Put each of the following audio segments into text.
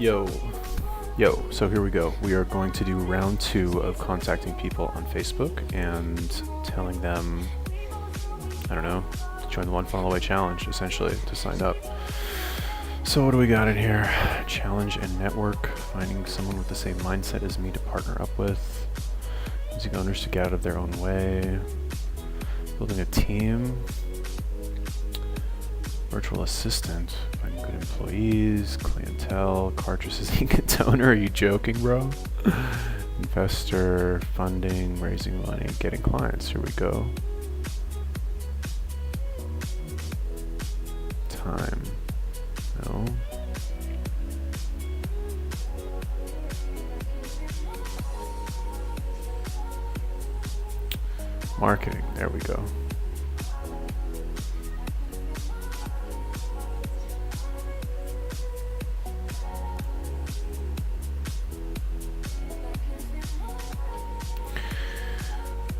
Yo, so here we go. We are going to do round 2 of contacting people on Facebook and telling them, I don't know, to join the One Funnel Away challenge, essentially, to sign up. So what do we got in here? Challenge and network, finding someone with the same mindset as me to partner up with, using owners to get out of their own way, building a team, virtual assistant, finding good employees, clientele, cartridges, ink and toner. Are you joking, bro? Investor, funding, raising money, getting clients. Here we go. Time. No. Marketing. There we go.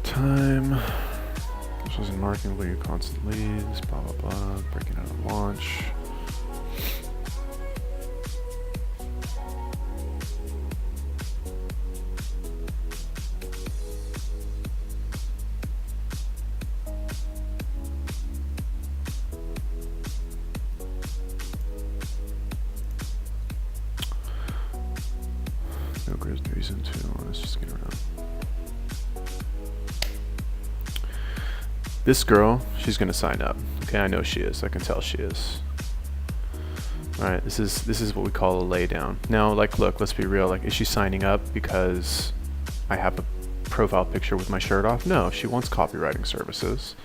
Time. This was in marketing where you constant leads, blah blah blah, breaking out on launch. No great reason to. Let's just get around. This girl, she's gonna sign up. Okay, I know she is. I can tell she is. All right, this is what we call a laydown. Now, like, look, let's be real. Like, is she signing up because I have a profile picture with my shirt off? No, she wants copywriting services.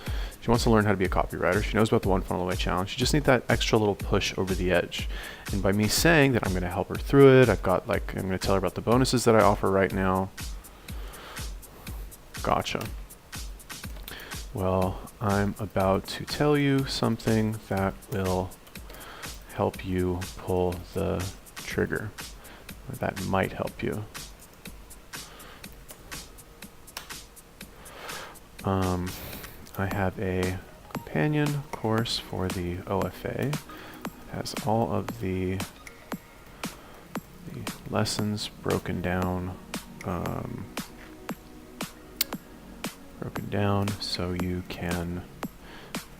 She wants to learn how to be a copywriter. She knows about the One Funnel Away challenge. She just needs that extra little push over the edge. And by me saying that I'm gonna help her through it, I'm gonna tell her about the bonuses that I offer right now. Gotcha. Well, I'm about to tell you something that will help you pull the trigger. That might help you. I have a companion course for the OFA. It has all of the lessons broken down so you can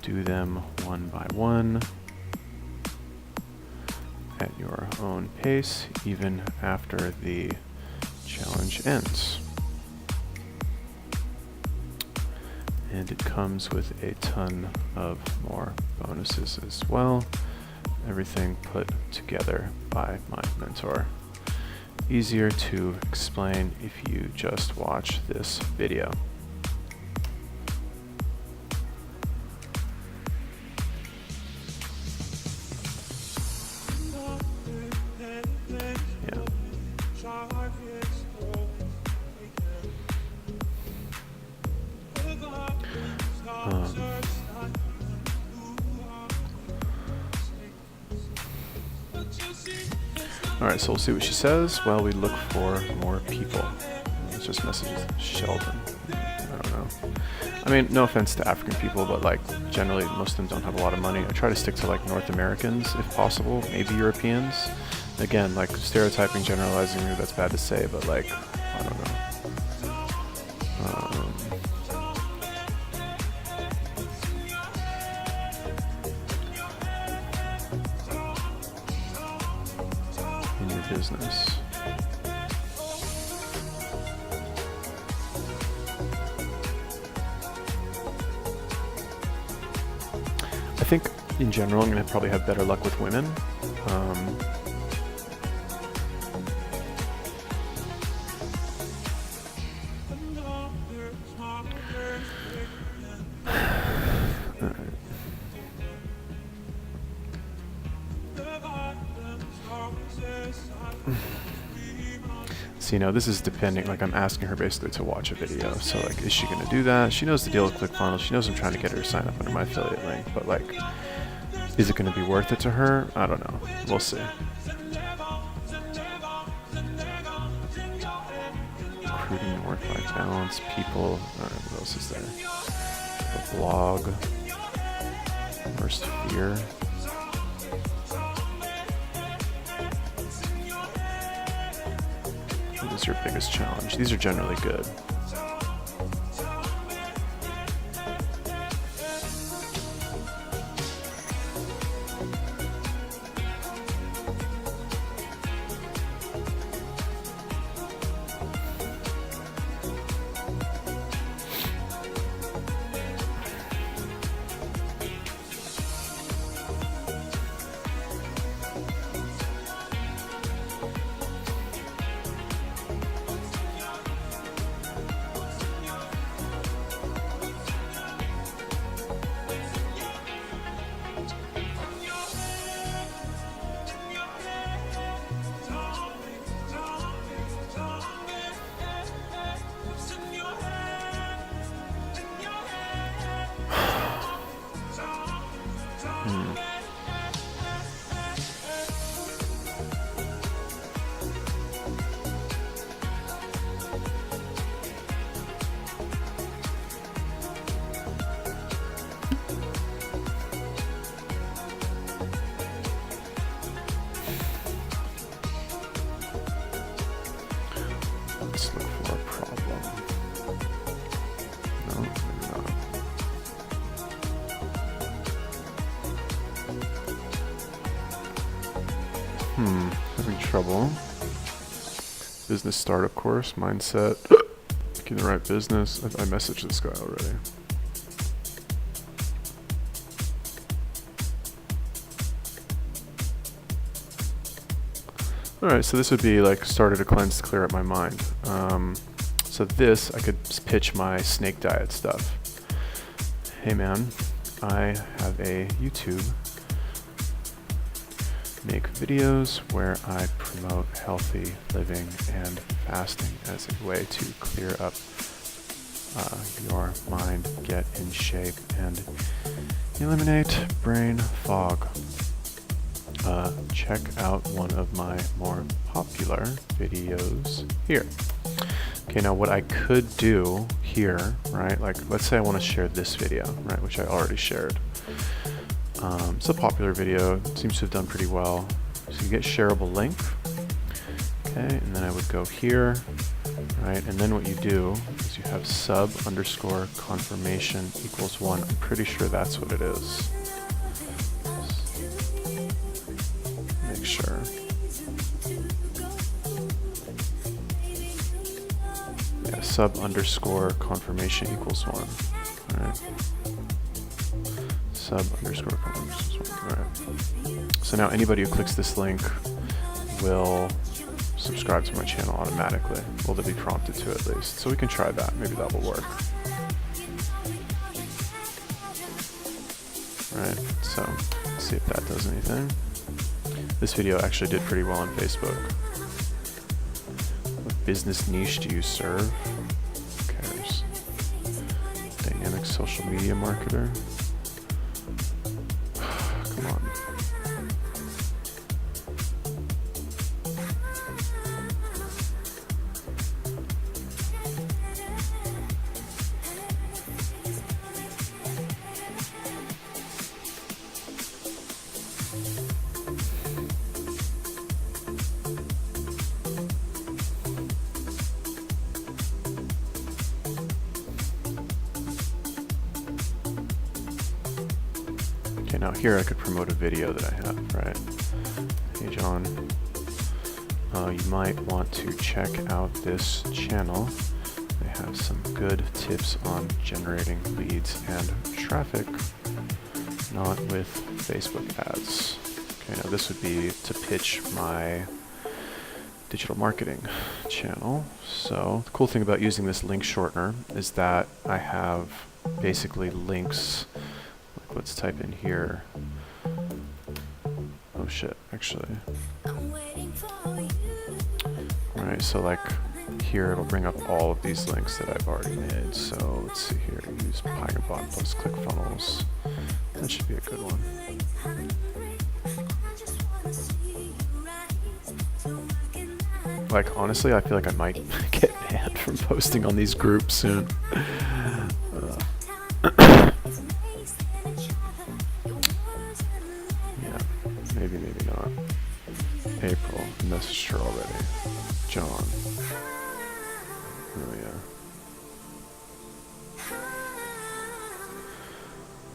do them one by one at your own pace, even after the challenge ends. And it comes with a ton of more bonuses as well. Everything put together by my mentor. Easier to explain if you just watch this video. Alright, so we'll see what she says while we look for more people. Let's just message Sheldon. I don't know. I mean, no offense to African people, but like generally most of them don't have a lot of money. I try to stick to like North Americans if possible, maybe Europeans. Again, like stereotyping, generalizing, maybe that's bad to say, but like, I don't know. In your business. I think in general I'm going to probably have better luck with women. So, you know, this is depending, like I'm asking her basically to watch a video. So like, is she going to do that? She knows the deal with ClickFunnels. She knows I'm trying to get her to sign up under my affiliate link, but like, is it going to be worth it to her? I don't know. We'll see. Recruiting and work-life balance, people, what else is there? A blog, worst fear. is your biggest challenge? These are generally good. Let's look for a problem. No, maybe not. Having trouble. Business startup course, mindset, picking the right business. I messaged this guy already. Alright, so this would be like started a cleanse to clear up my mind. So this, I could pitch my snake diet stuff. Hey man, I have a YouTube. Make videos where I promote healthy living and fasting as a way to clear up your mind, get in shape, and eliminate brain fog. Check out one of my more popular videos here. Okay, now what I could do here, right, like let's say I want to share this video, right, which I already shared. It's a popular video, it seems to have done pretty well. So you get shareable link, okay, and then I would go here, right, and then what you do is you have sub underscore confirmation equals 1. I'm pretty sure that's what it is. Make sure. Yeah, sub underscore confirmation equals 1. All right. Sub underscore confirmation equals 1. All right. So now anybody who clicks this link will subscribe to my channel automatically. Well, they'll be prompted to at least. So we can try that. Maybe that will work. All right. So let's see if that does anything. This video actually did pretty well on Facebook. What business niche do you serve? Who cares? Dynamic social media marketer. Come on. Okay, now here I could promote a video that I have, right? Hey John, you might want to check out this channel. They have some good tips on generating leads and traffic, not with Facebook ads. Okay, now this would be to pitch my digital marketing channel. So the cool thing about using this link shortener is that I have basically links. Like let's type in here. Oh shit, actually. Alright, so like here it'll bring up all of these links that I've already made. So let's see here, use Python plus ClickFunnels. That should be a good one. Like honestly, I feel like I might get banned from posting on these groups soon. Yeah, maybe not. Hey, article. I messaged her already. John. Oh yeah.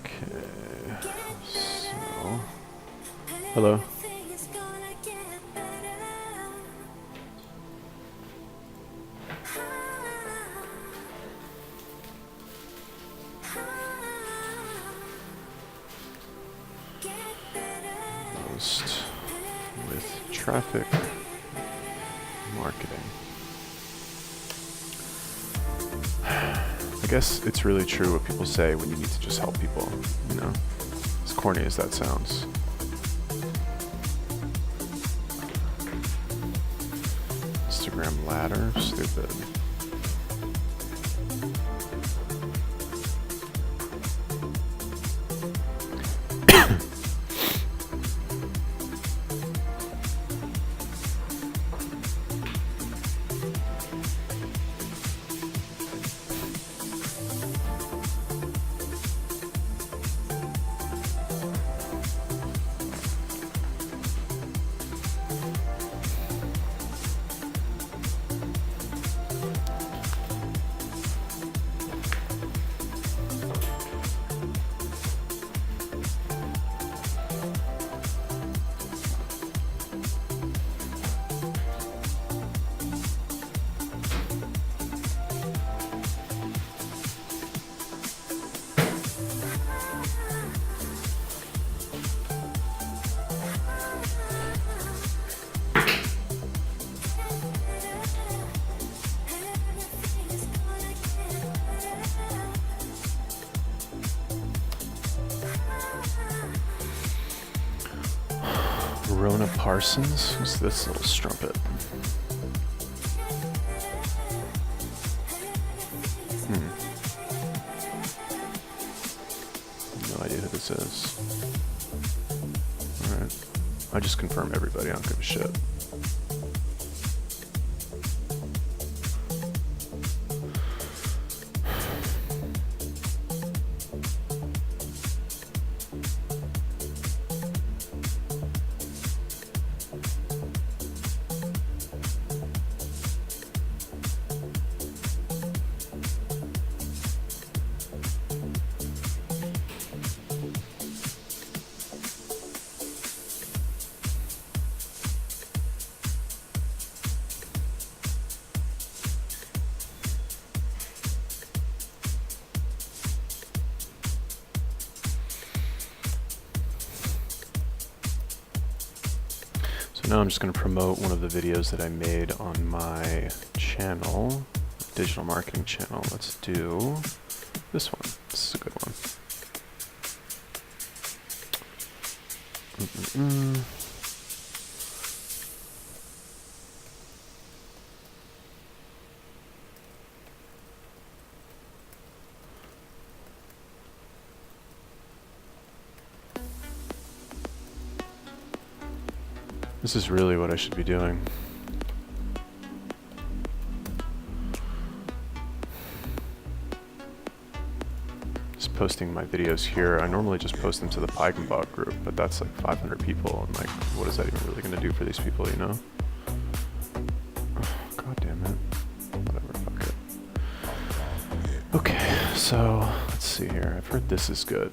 Okay. So. Hello. Post with traffic marketing. I guess it's really true what people say when you need to just help people, you know, as corny as that sounds. Instagram ladder, stupid. Rona Parsons? Who's this little strumpet? No idea who this is. Alright. I just confirm everybody, I don't give a shit. Now I'm just going to promote one of the videos that I made on my channel, digital marketing channel. Let's do this one. This is a good one. This is really what I should be doing. Just posting my videos here. I normally just post them to the Feigenbach group, but that's like 500 people, and like, what is that even really going to do for these people, you know? Oh, God damn it. Whatever, fuck it. Okay, so let's see here. I've heard this is good.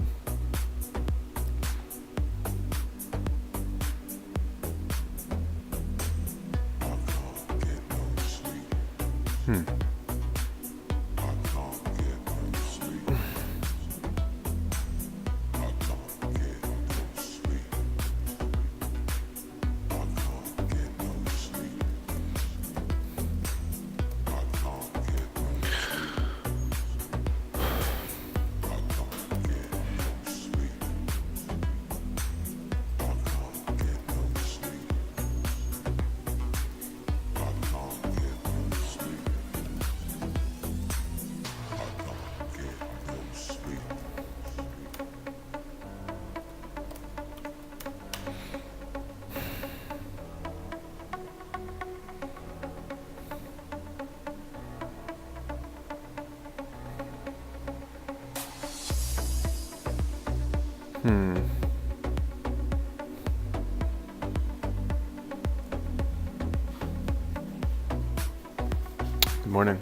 Good morning.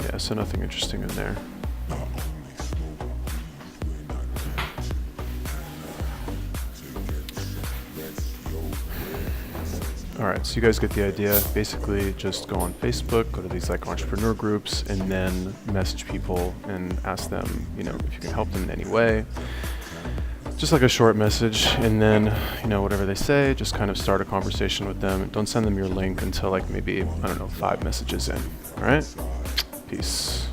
Yeah, so nothing interesting in there. All right, so you guys get the idea. Basically, just go on Facebook, go to these like entrepreneur groups, and then message people and ask them, you know, if you can help them in any way. Just like a short message, and then, you know, whatever they say, just kind of start a conversation with them. Don't send them your link until like maybe, I don't know, 5 messages in. All right? Peace.